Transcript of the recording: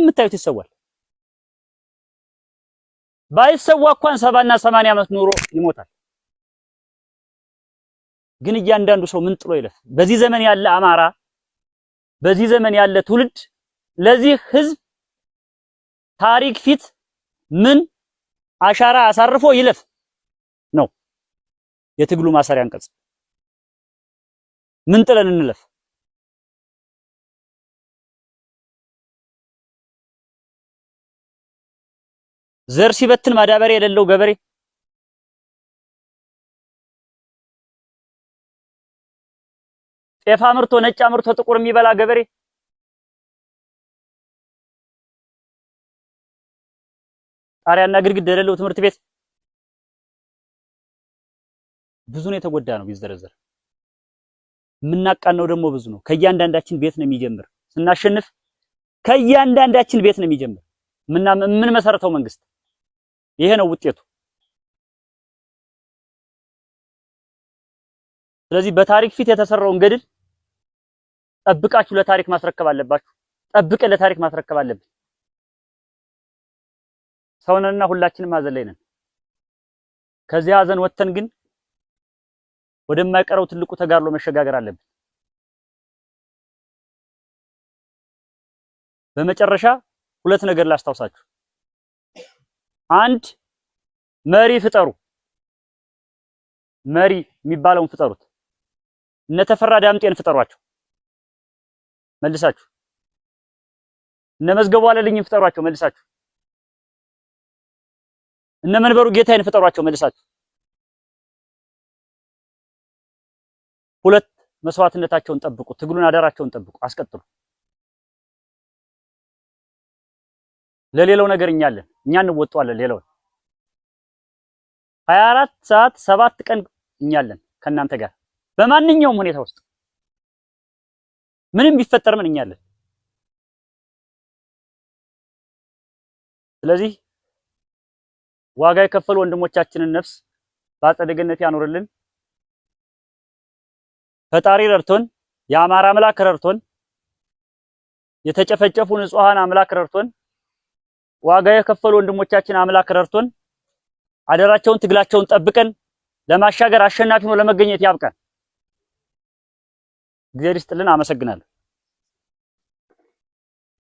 የምታዩት ይሰዋል። ባይሰዋ እንኳን 70 እና 80 ዓመት ኑሮ ይሞታል። ግን እያንዳንዱ ሰው ምን ጥሎ ይለፍ? በዚህ ዘመን ያለ አማራ፣ በዚህ ዘመን ያለ ትውልድ ለዚህ ህዝብ ታሪክ ፊት ምን አሻራ አሳርፎ ይለፍ ነው የትግሉ ማሰሪያ አንቀጽ። ምን ጥለን እንለፍ? ዘር ሲበትን ማዳበሪያ የሌለው ገበሬ፣ ጤፍ አምርቶ ነጭ አምርቶ ጥቁር የሚበላ ገበሬ፣ ጣሪያና ግድግዳ የሌለው ትምህርት ቤት፣ ብዙ ነው የተጎዳ ነው ቢዘረዘር። የምናቃነው ደግሞ ብዙ ነው። ከእያንዳንዳችን ቤት ነው የሚጀምር። ስናሸንፍ ከእያንዳንዳችን ቤት ነው የሚጀምር። ምን መሰረተው መንግስት ይሄ ነው ውጤቱ። ስለዚህ በታሪክ ፊት የተሰራውን ገድል ጠብቃችሁ ለታሪክ ማስረከብ አለባችሁ። ጠብቀን ለታሪክ ማስረከብ አለብን። ሰውነንና ሁላችንም ሀዘን ላይ ነን። ከዚህ ሀዘን ወጥተን ግን ወደማይቀረው ትልቁ ተጋድሎ መሸጋገር አለብን። በመጨረሻ ሁለት ነገር ላስታውሳችሁ። አንድ መሪ ፍጠሩ። መሪ የሚባለውን ፍጠሩት። እነ ተፈራ ዳምጤን ፍጠሯቸው መልሳችሁ። እነ መዝገቡ አለልኝን ፍጠሯቸው መልሳችሁ። እነ መንበሩ ጌታዬን ፍጠሯቸው መልሳችሁ። ሁለት መስዋዕትነታቸውን ጠብቁ። ትግሉን አደራቸውን ጠብቁ። አስቀጥሉ። ለሌላው ነገር እኛ አለን። እኛ እንወጣዋለን። ሌላውን 24 ሰዓት 7 ቀን እኛ አለን ከእናንተ ጋር በማንኛውም ሁኔታ ውስጥ ምንም ቢፈጠር ምን እኛ አለን። ስለዚህ ዋጋ የከፈሉ ወንድሞቻችንን ነፍስ በአጸደ ገነት ያኖርልን። ፈጣሪ ረድቶን፣ የአማራ አምላክ ረድቶን፣ የተጨፈጨፉ ንጹሃን አምላክ ረድቶን፣ ዋጋ የከፈሉ ወንድሞቻችን አምላክ ረድቶን አደራቸውን ትግላቸውን ጠብቀን ለማሻገር አሸናፊ ሆኖ ለመገኘት ያብቃን። እግዚአብሔር ይስጥልን። አመሰግናለሁ።